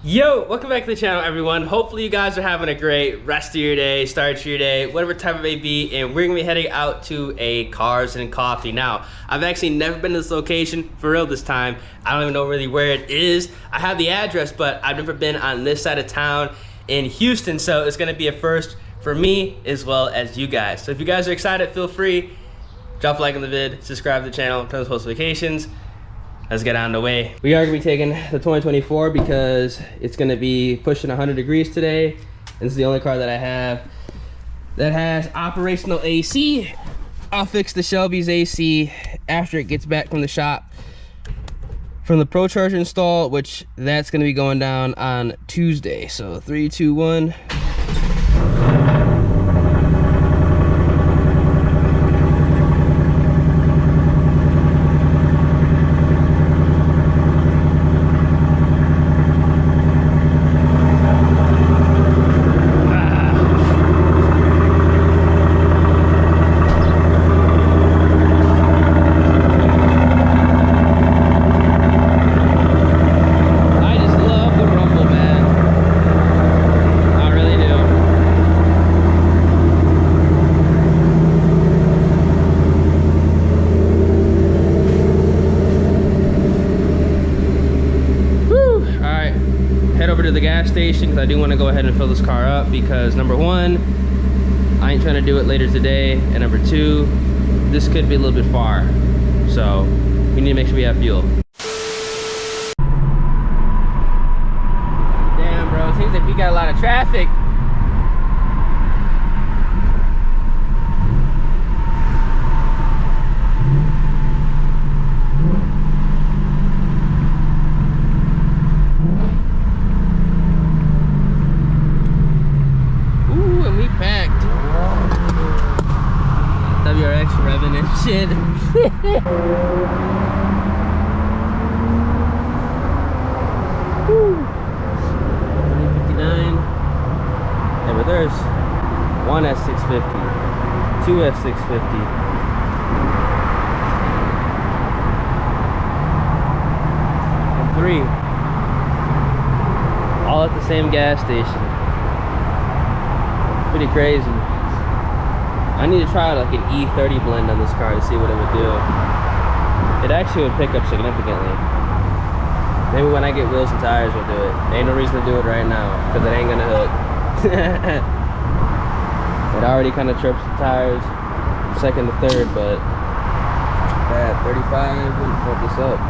Yo, welcome back to the channel, everyone. Hopefully you guys are having a great rest of your day, start to your day, whatever time it may be, and we're gonna be heading out to a Cars and Coffee. Now, I've actually never been to this location for real this time. I don't even know really where it is. I have the address, but I've never been on this side of town in Houston, so it's gonna be a first for me as well as you guys. So if you guys are excited, feel free, drop a like on the vid, subscribe to the channel, turn on post notifications. Let's get on the way. We are gonna be taking the 2024 because it's gonna be pushing 100 degrees today. This is the only car that I have that has operational AC. I'll fix the Shelby's AC after it gets back from the shop from the Pro Charger install, which that's gonna be going down on Tuesday. So 3, 2, 1. To the gas station because I do want to go ahead and fill this car up because number one, I ain't trying to do it later today, and number two, this could be a little bit far, so we need to make sure we have fuel. Damn, bro, it seems like we got a lot of traffic. Revving and shit. 59. Yeah, but there's one S650, two S650, and 3, all at the same gas station. Pretty crazy. I need to try like an E30 blend on this car to see what it would do. It actually would pick up significantly. Maybe when I get wheels and tires we'll do it. Ain't no reason to do it right now because it ain't gonna hook. It already kind of trips the tires second to third, but that 35 wouldn't fuck this up.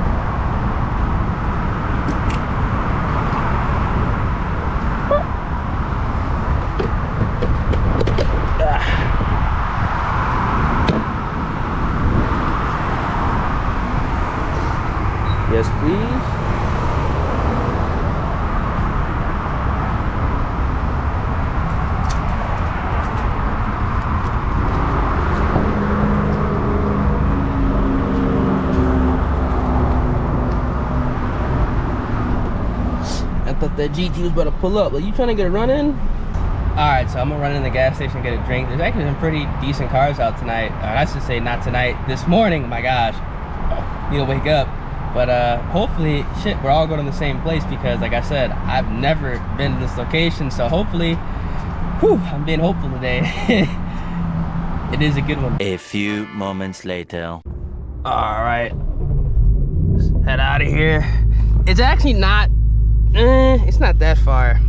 Yes, please. I thought that GT was about to pull up. Are you trying to get a run in? Alright, so I'm gonna run in the gas station and get a drink. There's actually some pretty decent cars out tonight. I should say not tonight, this morning. Oh my gosh. Need to wake up. But hopefully, shit, we're all going to the same place because, like I said, I've never been to this location. So hopefully, whew, I'm being hopeful today. It is a good one. A few moments later. All right, let's head out of here. It's actually not, it's not that far.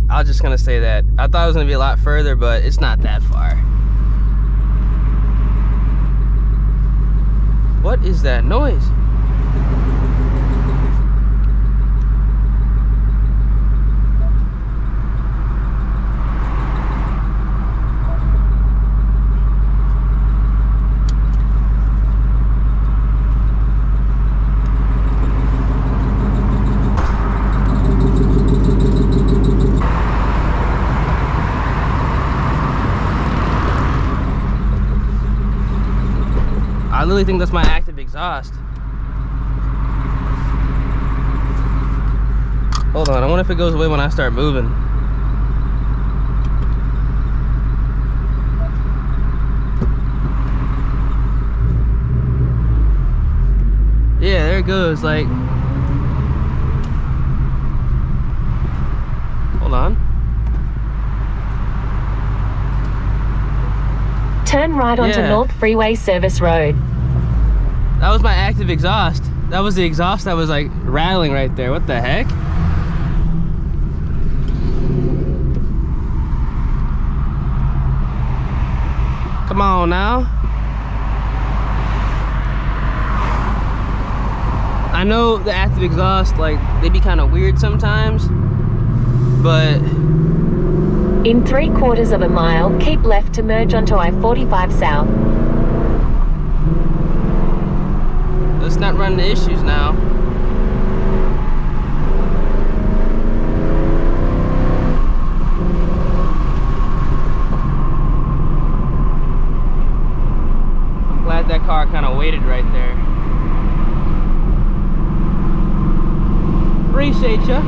I was just gonna say that. I thought it was gonna be a lot further, but it's not that far. What is that noise? I literally think that's my active exhaust. Hold on, I wonder if it goes away when I start moving. Yeah, there it goes. Like, Hold on. Turn right onto Yeah. North Freeway Service Road. That was my active exhaust. That was the exhaust that was like rattling right there. What the heck? Come on now. I know the active exhaust, like, they be kind of weird sometimes, but In 3/4 of a mile, keep left to merge onto I-45 South. let's not run into issues now. I'm glad that car kind of waited right there. Appreciate ya.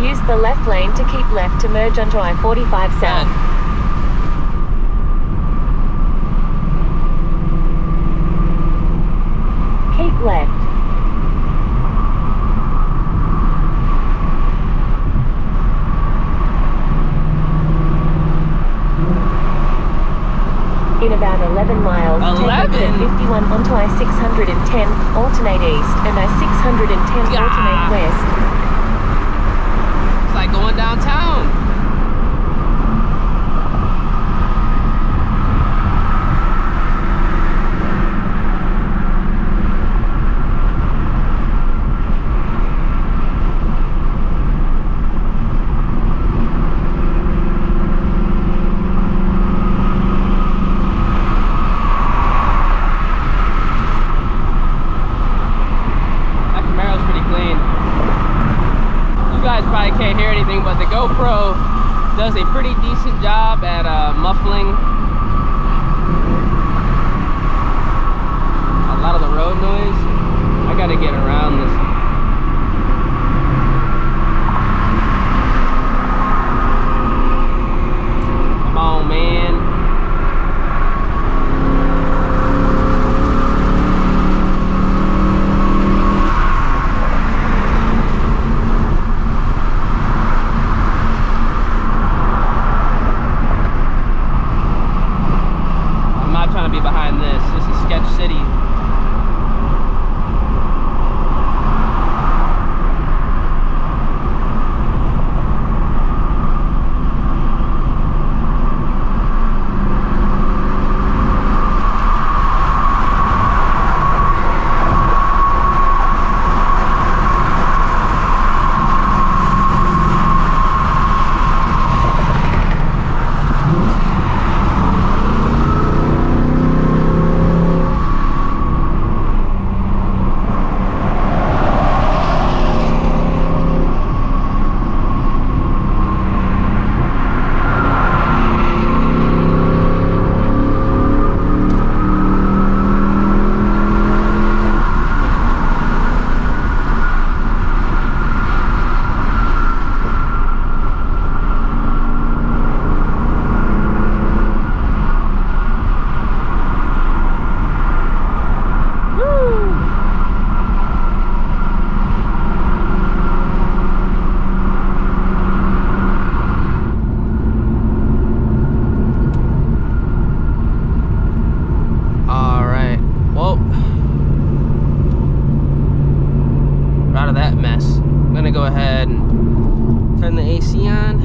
Use the left lane to keep left to merge onto I-45 South. Keep left. In about 11 miles, take exit 51 onto I-610, alternate east, and I-610 alternate west. It's like going downtown. That Camaro's pretty clean. You guys probably can't hear anything, but the GoPro does a pretty decent job at muffling a lot of the road noise. I gotta get around this. Come on, man. I'm not trying to be behind this. This is Sketch City. Go ahead and turn the AC on.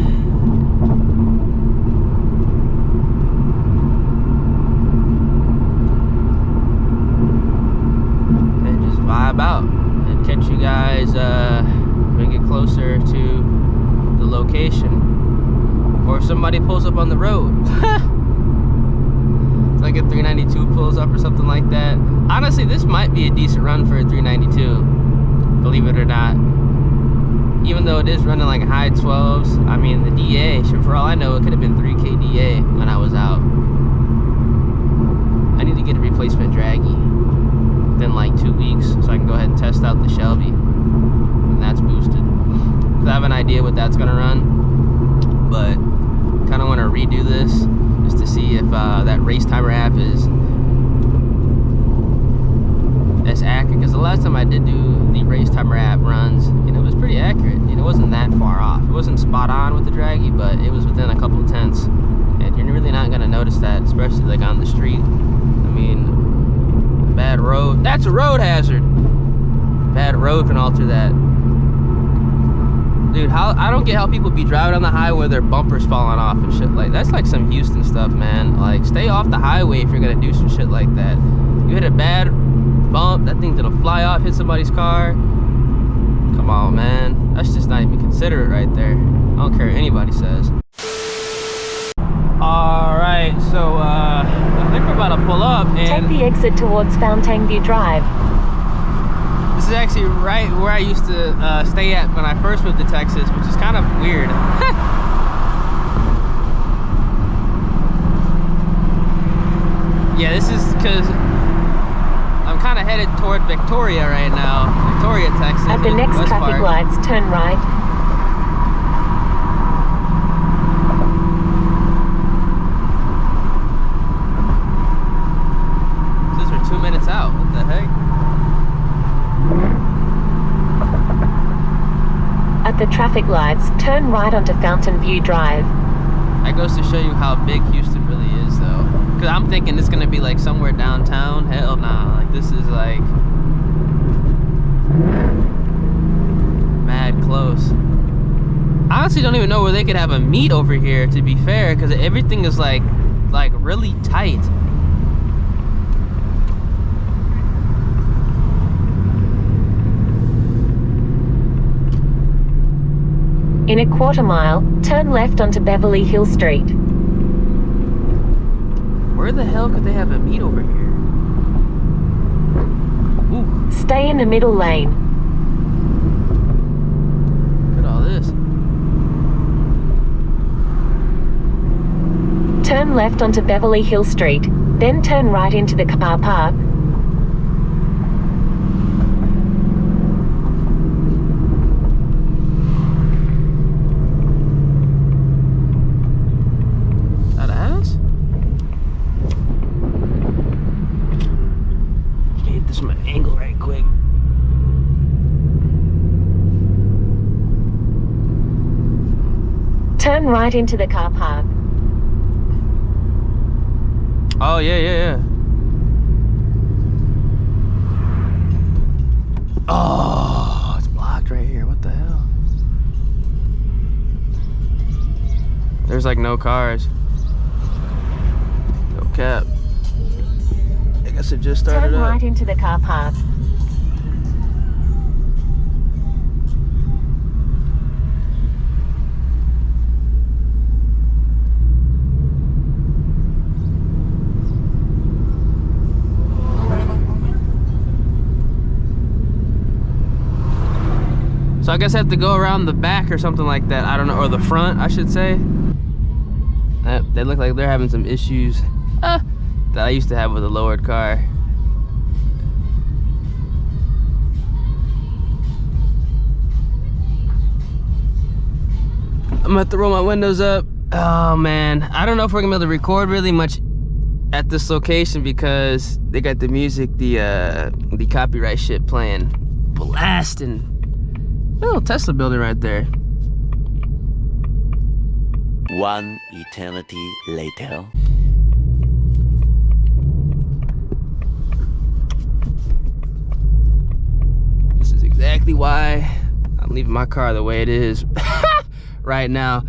And just vibe out and catch you guys when we get closer to the location. Or if somebody pulls up on the road. It's like a 392 pulls up or something like that. Honestly, this might be a decent run for a 392, believe it or not. Even though it is running like high 12s, I mean the DA, for all I know, it could have been 3K DA when I was out. I need to get a replacement draggy within like 2 weeks so I can go ahead and test out the Shelby when that's boosted. Because I have an idea what that's gonna run, but if that race timer app is as accurate, because the last time I did do the race timer app runs, you know, it was pretty accurate. You know, it wasn't that far off. It wasn't spot on with the draggy, but it was within a couple of tenths, and you're really not gonna notice that, especially like on the street. I mean, a bad road, that's a road hazard. Bad road can alter that. Dude, I don't get how people be driving on the highway with their bumpers falling off and shit. Like, that's like some Houston stuff, man. Like, stay off the highway if you're gonna do some shit like that. You hit a bad bump, that thing's gonna fly off, hit somebody's car. Come on, man. That's just not even considerate right there. I don't care what anybody says. Alright, so I think we're about to pull up and take the exit towards Fountain View Drive. this is actually right where I used to stay at when I first moved to Texas, which is kind of weird. Yeah, this is because I'm kind of headed toward Victoria right now. Victoria, Texas. At the next traffic lights, turn right. Says we're 2 minutes out. What the heck? At the traffic lights, turn right onto Fountain View Drive. That goes to show you how big Houston really is, though. Because I'm thinking it's going to be like somewhere downtown. Hell nah. Like, this is like mad close. I honestly don't even know where they could have a meet over here, to be fair, because everything is like really tight. In a quarter mile, turn left onto Beverly Hill Street. Where the hell could they have a meet over here? Ooh. Stay in the middle lane. Look at all this. Turn left onto Beverly Hill Street, then turn right into the car park. Turn right into the car park. Oh, yeah. Oh, it's blocked right here. What the hell? There's like no cars. No cap. I guess it just started Turn up. right into the car park. So I guess I have to go around the back or something like that. I don't know, or the front, I should say. They look like they're having some issues that I used to have with a lowered car. I'm gonna have to roll my windows up. Oh man, I don't know if we're gonna be able to record really much at this location because they got the music, the copyright shit playing, blasting. Little Tesla building right there. One eternity later. This is exactly why I'm leaving my car the way it is right now.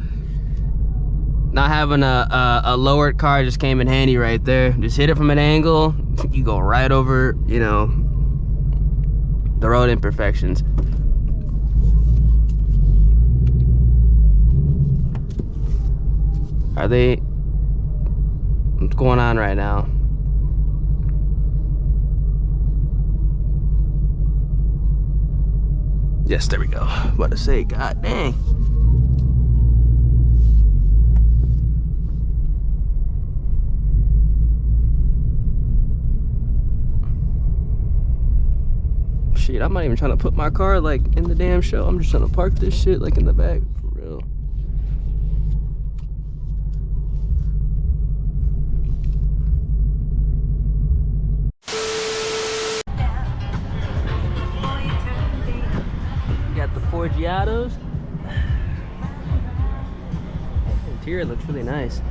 Not having a lowered car just came in handy right there. Just hit it from an angle, you go right over, you know, the road imperfections. Are they? What's going on right now? Yes, there we go. I'm about to say, god dang. Shit, I'm not even trying to put my car like in the damn show. I'm just trying to park this shit like in the back, for real. Macchiatos. The interior looks really nice.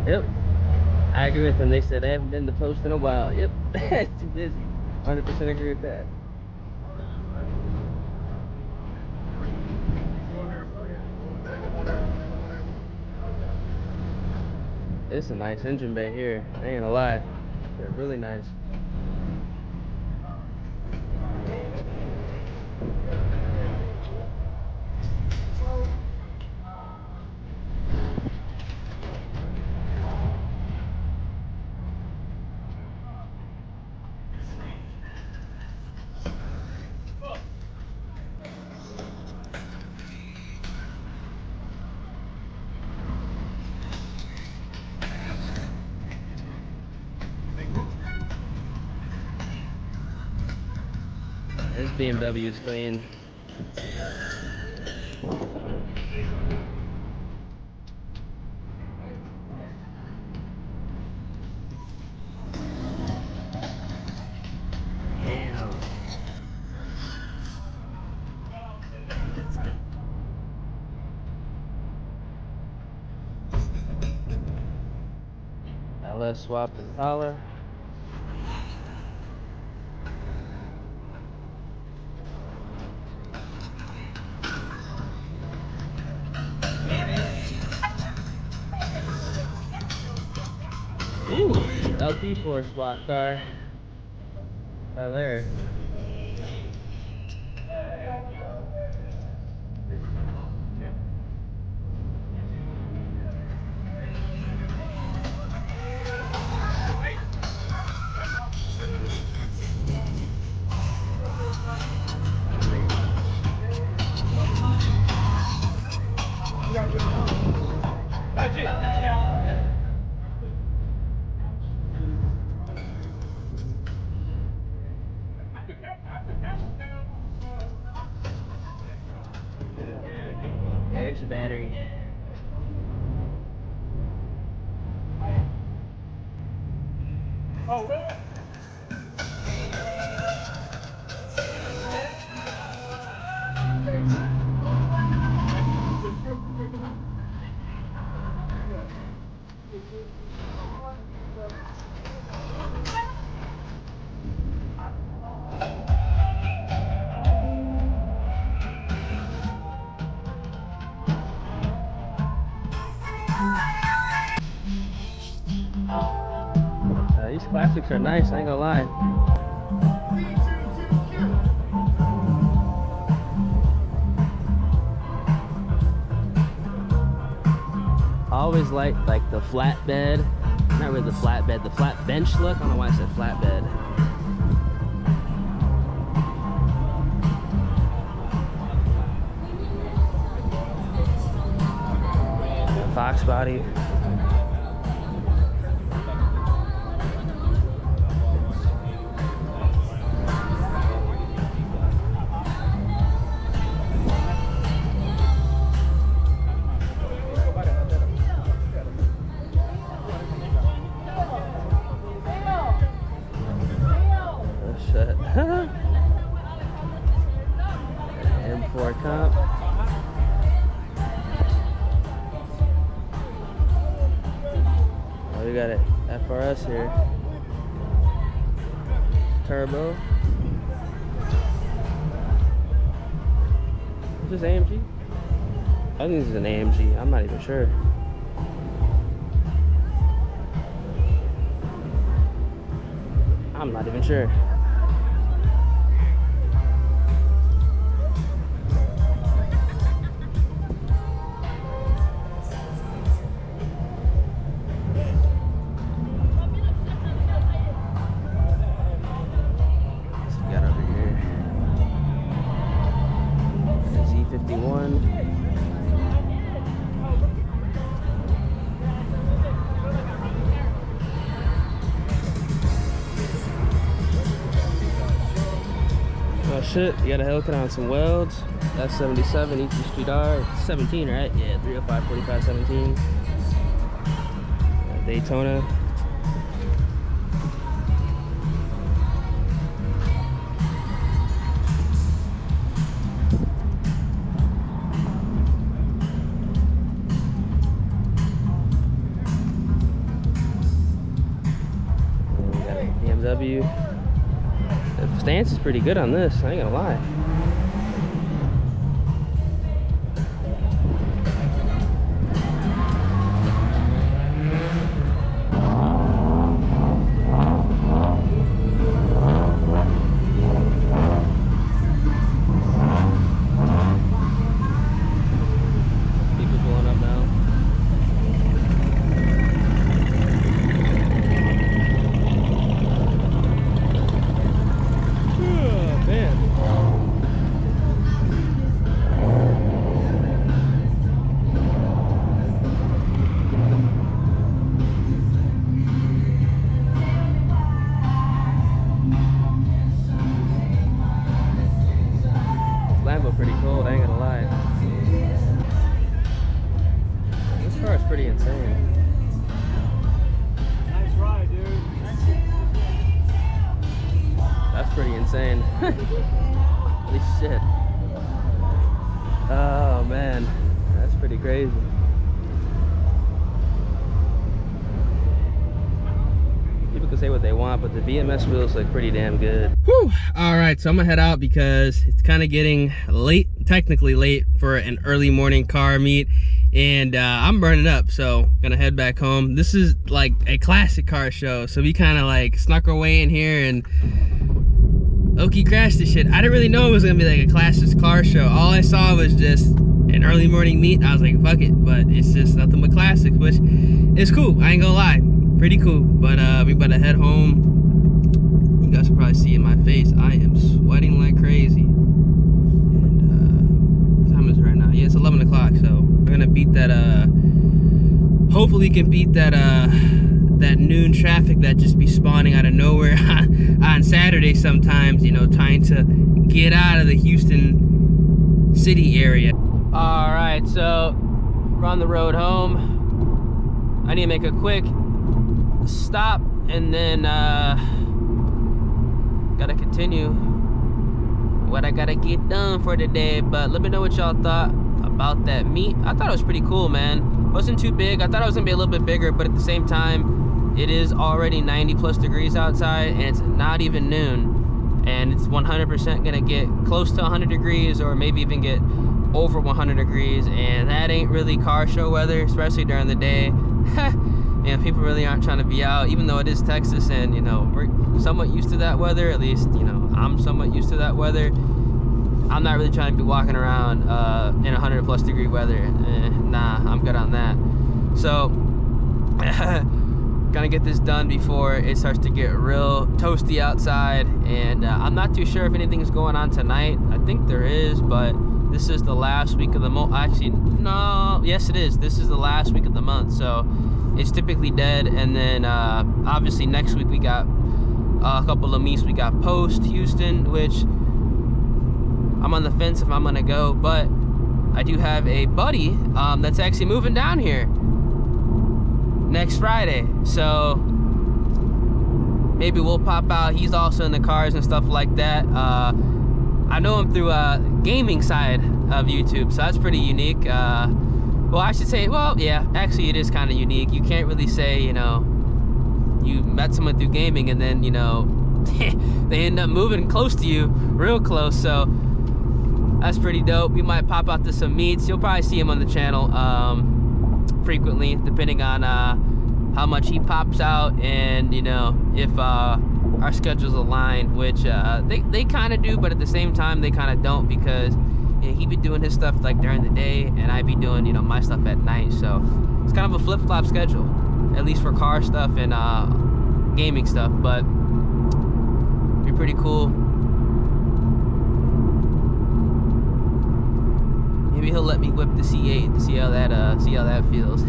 Yep, I agree with them. They said they haven't been to post in a while. Yep, it's too busy. 100% agree with that. It's a nice engine bay here. I ain't gonna lie, they're really nice. This BMW is clean. Damn. LS swap and collar. Ooh, LT4 spot car. Right there. There's the battery. Oh, really? These classics are nice, I ain't gonna lie. I always liked like the flatbed, not really the flatbed, the flat bench look. I don't know why I said flatbed. Fox body. M4 comp. Oh, we got it FRS here. Turbo. Is this AMG? I think this is an AMG. I'm not even sure. I'm not even sure. Oh shit, you gotta look on some welds. That's 77 Easton Street R. 17, right? Yeah, 305 45 17. Daytona. BMW. The stance is pretty good on this, I ain't gonna lie. People pulling up now. Lambo pretty cold, I ain't gonna lie. This car is pretty insane. Nice ride, dude. That's pretty insane. Holy shit. Oh man, that's pretty crazy. People can say what they want, but the BMS wheels look pretty damn good. Whew. All right, so I'm gonna head out because it's kind of getting late, technically late for an early morning car meet, and I'm burning up, so gonna head back home. This is like a classic car show, so we kind of like snuck our way in here and Okie crashed this shit. I didn't really know it was gonna be like a classic car show. All I saw was just an early morning meet. I was like, fuck it, but it's just nothing but classics, which is cool. I ain't gonna lie, pretty cool. But we about to head home. You guys can probably see in my face, I am sweating like crazy. And what time is it right now? Yeah, it's 11 o'clock, so we're gonna beat that, hopefully we can beat that, that noon traffic that just be spawning out of nowhere on Saturday sometimes, you know, trying to get out of the Houston city area. All right, so we're on the road home. I need to make a quick stop and then gotta continue what I gotta get done for today. But let me know what y'all thought about that meet. I thought it was pretty cool, man. Wasn't too big. I thought it was gonna be a little bit bigger, but at the same time, it is already 90+ degrees outside and it's not even noon, and it's 100% gonna get close to 100 degrees or maybe even get over 100 degrees, and that ain't really car show weather, especially during the day. You know, people really aren't trying to be out, even though it is Texas and, you know, we're somewhat used to that weather. At least, you know, I'm somewhat used to that weather. I'm not really trying to be walking around in 100+ degree weather. Nah, I'm good on that. So gonna get this done before it starts to get real toasty outside, and I'm not too sure if anything's going on tonight. I think there is, but this is the last week of the month. Actually, no, yes it is. This is the last week of the month, so it's typically dead. And then obviously next week we got a couple of meets. We got post Houston, which I'm on the fence if I'm gonna go, but I do have a buddy that's actually moving down here next Friday, so maybe we'll pop out. He's also in the cars and stuff like that. I know him through gaming side of YouTube, so that's pretty unique. Well, I should say, well, yeah, actually it is kind of unique. You can't really say, you know, you met someone through gaming and then, you know, they end up moving close to you, real close. So that's pretty dope. We might pop out to some meets. You'll probably see him on the channel frequently, depending on how much he pops out, and, you know, if our schedules align, which they kind of do, but at the same time they kind of don't, because, you know, he be doing his stuff like during the day and I be doing, you know, my stuff at night. So it's kind of a flip-flop schedule, at least for car stuff and gaming stuff, but be pretty cool. Maybe he'll let me whip the C8 to see how that feels.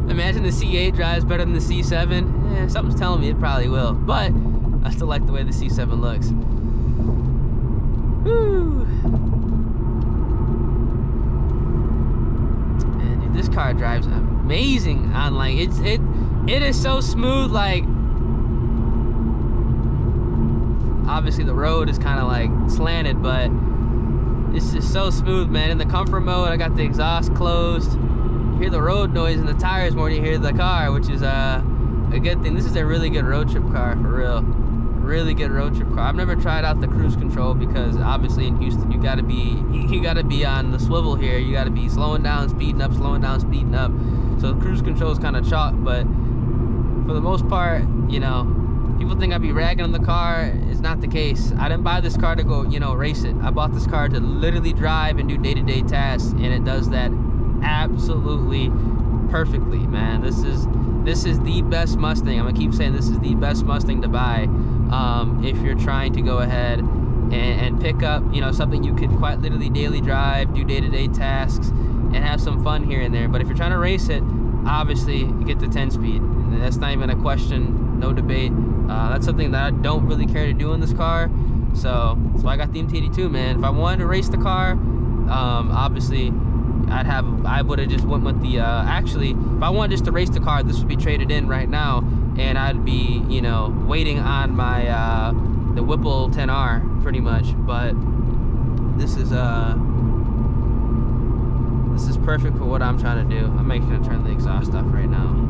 Imagine the C8 drives better than the C7. Eh, something's telling me it probably will, but I still like the way the C7 looks. Woo. Man, dude, this car drives amazing on like it is so smooth. Like, obviously the road is kind of like slanted, but it's just so smooth, man. In the comfort mode, I got the exhaust closed. You hear the road noise in the tires more than you hear the car, which is a good thing. This is a really good road trip car, for real. Really good road trip car. I've never tried out the cruise control because obviously in Houston you gotta be on the swivel here. You gotta be slowing down, speeding up, slowing down, speeding up. So the cruise control is kind of chalk, but for the most part, you know, people think I'd be ragging on the car. It's not the case. I didn't buy this car to go, you know, race it. I bought this car to literally drive and do day-to-day tasks, and it does that absolutely perfectly, man. This is the best Mustang. I'm gonna keep saying this is the best Mustang to buy if you're trying to go ahead and pick up, you know, something you could quite literally daily drive, do day-to-day tasks, and have some fun here and there. But if you're trying to race it, obviously you get the 10-speed. That's not even a question, no debate. That's something that I don't really care to do in this car, so that's why I got the MT82, man. If I wanted to race the car, obviously I would have just went with the actually, if I wanted just to race the car, this would be traded in right now, and I'd be, you know, waiting on my the Whipple 10R pretty much. But this is perfect for what I'm trying to do. I'm actually gonna turn the exhaust off right now.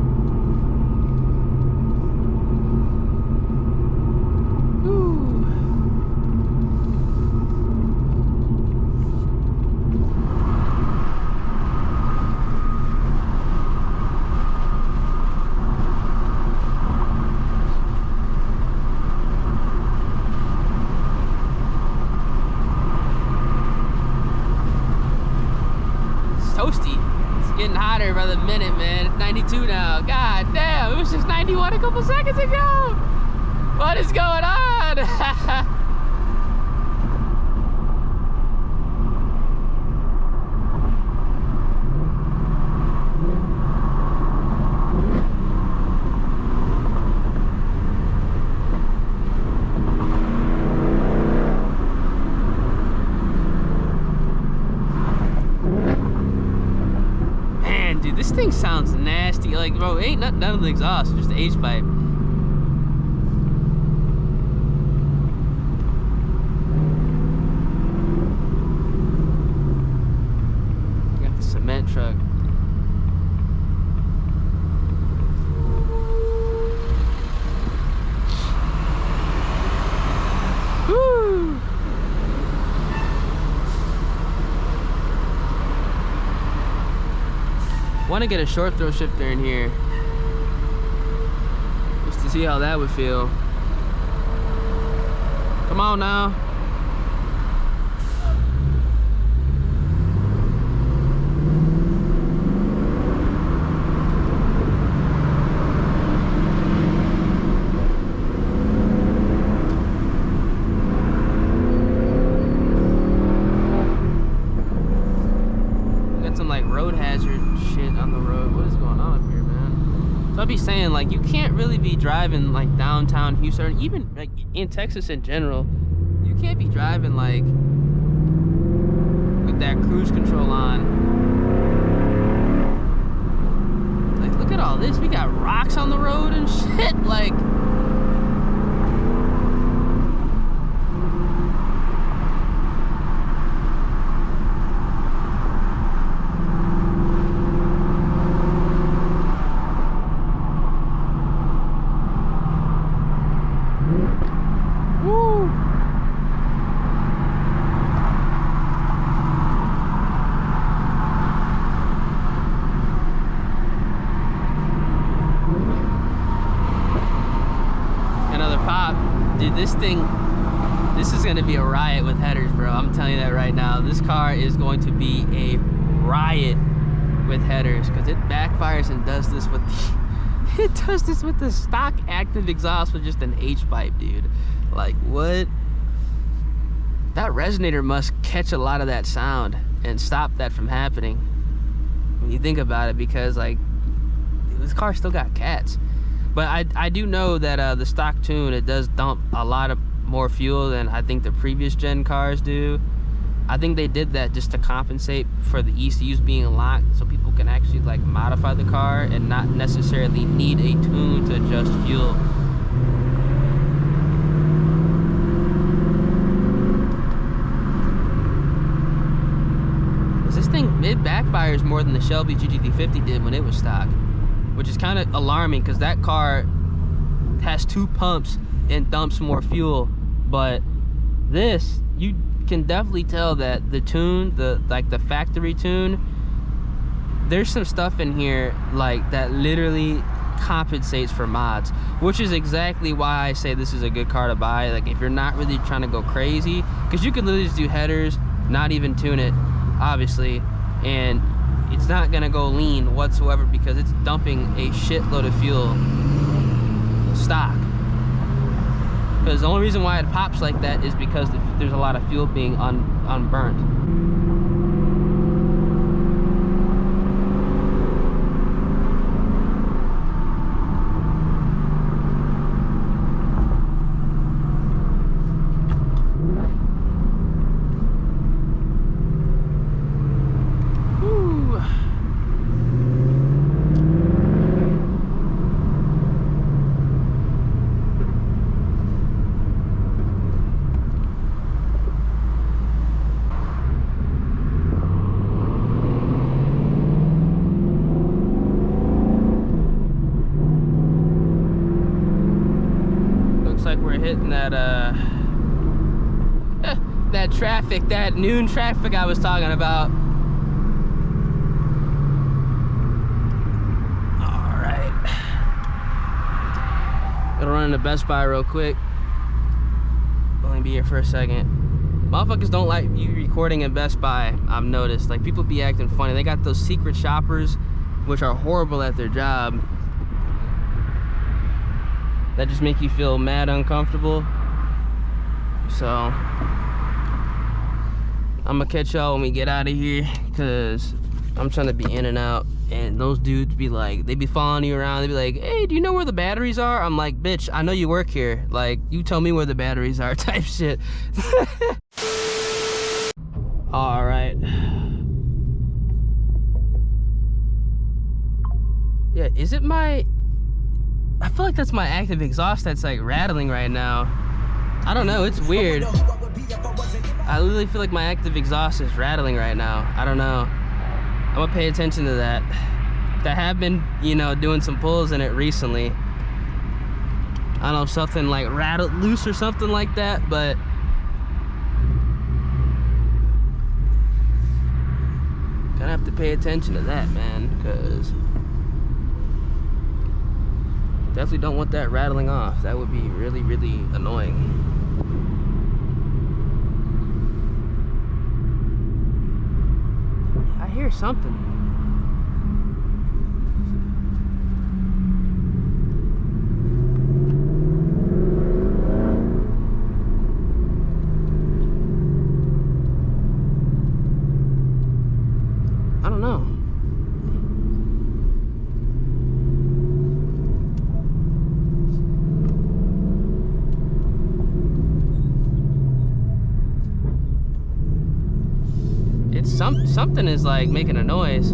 Toasty. It's getting hotter by the minute, man. It's 92 now. God damn, it was just 91 a couple seconds ago. What is going on? Dude, this thing sounds nasty. Like, bro, ain't none of the exhaust, just the H pipe. Got the cement truck. Woo! Want to get a short throw shifter in here just to see how that would feel. Come on now. Got some like road hazard shit on the road. What is going on up here, man? So I'll be saying, like, you can't really be driving like downtown Houston, or even like in Texas in general. You can't be driving like with that cruise control on. Like, look at all this. We got rocks on the road and shit. Like, dude, this is gonna be a riot with headers, bro. I'm telling you that right now. This car is going to be a riot with headers, because it backfires and does this with the, it does this with the stock active exhaust with just an H pipe, dude. Like, what? That resonator must catch a lot of that sound and stop that from happening when you think about it, because like, this car still got cats. But I do know that the stock tune, it does dump a lot of more fuel than I think the previous gen cars do. I think they did that just to compensate for the ECUs being locked, so people can actually like modify the car and not necessarily need a tune to adjust fuel. This thing, it backfires more than the Shelby GT50 did when it was stock, which is kind of alarming because that car has 2 pumps and dumps more fuel. But this, you can definitely tell that the tune, the factory tune, there's some stuff in here like that literally compensates for mods, which is exactly why I say this is a good car to buy. Like if you're not really trying to go crazy, because you can literally just do headers, not even tune it, obviously, and it's not gonna go lean whatsoever because it's dumping a shitload of fuel stock. Because the only reason why it pops like that is because there's a lot of fuel being unburnt. Hitting that that traffic, that noon traffic I was talking about. All right, gonna run into Best Buy real quick. Only be here for a second. Motherfuckers don't like you recording in Best Buy. I've noticed, like, people be acting funny. They got those secret shoppers, which are horrible at their job, that just make you feel mad uncomfortable. So I'm gonna catch y'all when we get out of here, because I'm trying to be in and out, and those dudes be like, they be following you around. They be like, hey, do you know where the batteries are? I'm like, bitch, I know you work here, like, you tell me where the batteries are type shit. All right, yeah, is it my, I feel like that's my active exhaust that's like rattling right now. I don't know, it's weird. I literally feel like my active exhaust is rattling right now. I don't know. I'm gonna pay attention to that. I have been, you know, doing some pulls in it recently. I don't know if something like rattled loose or something like that, but gonna have to pay attention to that, man, because definitely don't want that rattling off. That would be really, really annoying. I hear something. I don't know. Something is like making a noise.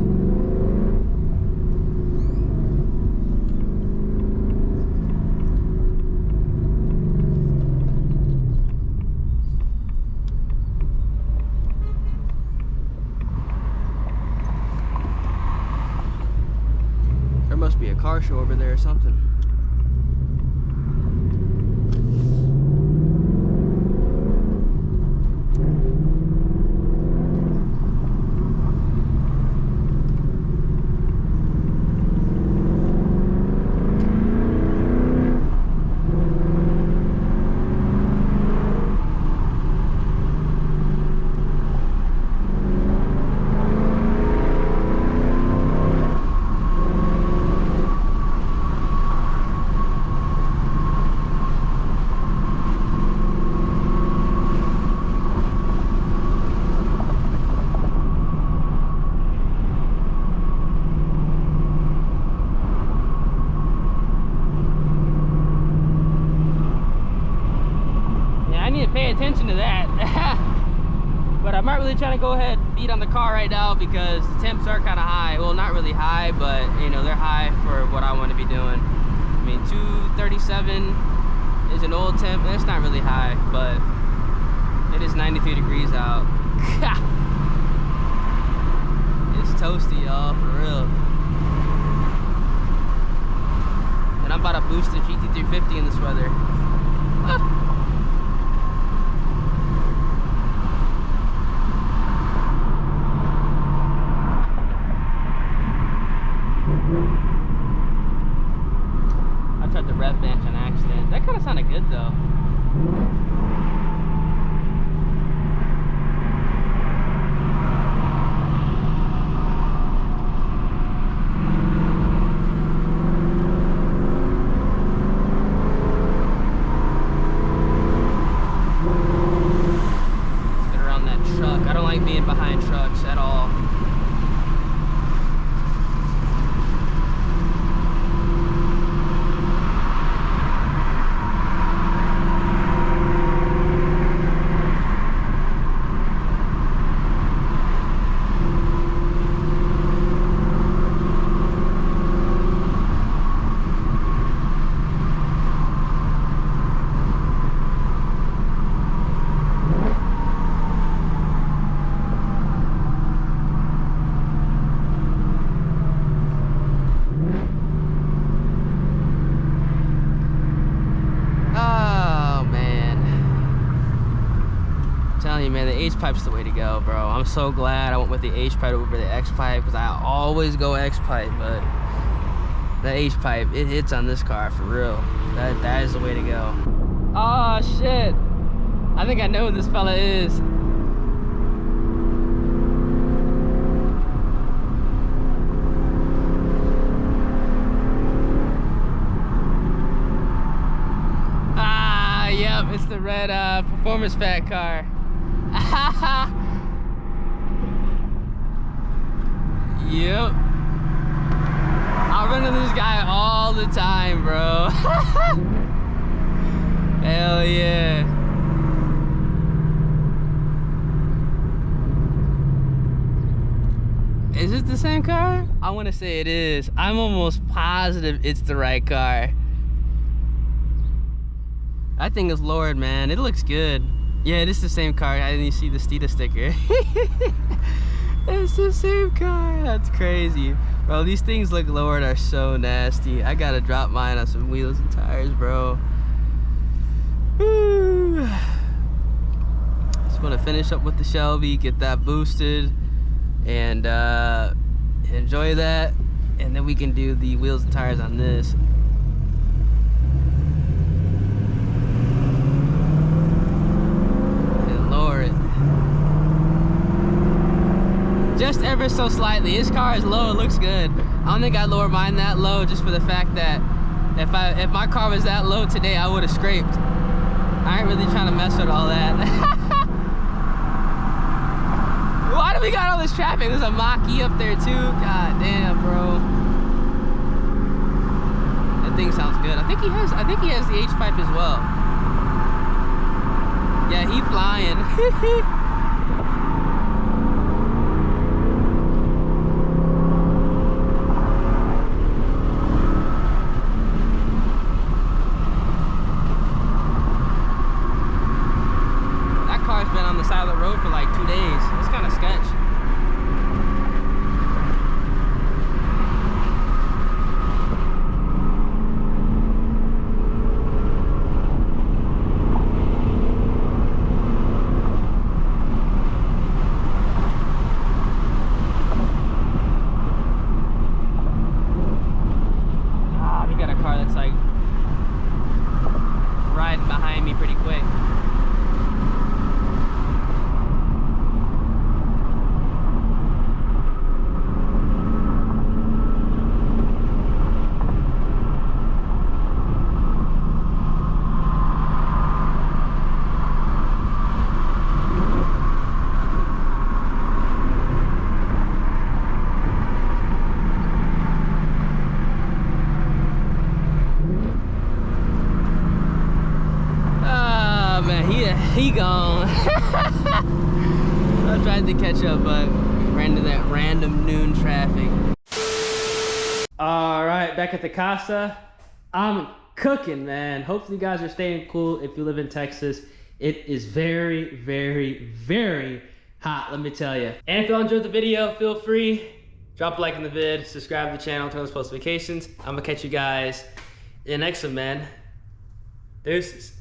There must be a car show over there or something. I'm not really trying to go ahead and beat on the car right now because the temps are kind of high. Well, not really high, but you know, they're high for what I want to be doing. I mean, 237 is an old temp. That's not really high, but it is 93 degrees out. It's toasty, y'all, for real. And I'm about to boost the GT 350 in this weather. I tried the rev bench on accident. That kind of sounded good though. Being behind trucks at all. Man, the H pipe's the way to go, bro. I'm so glad I went with the H pipe over the X pipe because I always go X pipe, but that H pipe, it hits on this car for real. That is the way to go. Oh shit, I think I know who this fella is. Ah, yep, it's the red performance pack car. Yep. I run into this guy all the time, bro. Hell yeah. Is it the same car? I want to say it is. I'm almost positive it's the right car. That thing is lowered, man. It looks good. Yeah, it is the same car. I didn't even see the Steeda sticker. It's the same car. That's crazy. Bro, these things look lowered are so nasty. I gotta drop mine on some wheels and tires, bro. Woo. Just wanna finish up with the Shelby, get that boosted, and enjoy that. And then we can do the wheels and tires on this. Just ever so slightly. His car is low, it looks good. I don't think I'd lower mine that low just for the fact that if my car was that low today, I would have scraped. I ain't really trying to mess with all that. Why do we got all this traffic? There's a Mach-E up there too. God damn, bro. That thing sounds good. I think he has the H pipe as well. Yeah, he flying. Been on the side of the road for like 2 days. It's kind of sketch. Ah, we got a car that's like riding behind me pretty quick. He gone. I tried to catch up, but ran into that random noon traffic. All right, back at the casa. I'm cooking, man. Hopefully you guys are staying cool if you live in Texas. It is very, very, very hot, let me tell you. And if y'all enjoyed the video, feel free, drop a like in the vid, subscribe to the channel, turn on those post notifications. I'm gonna catch you guys in the next one, man. Deuces.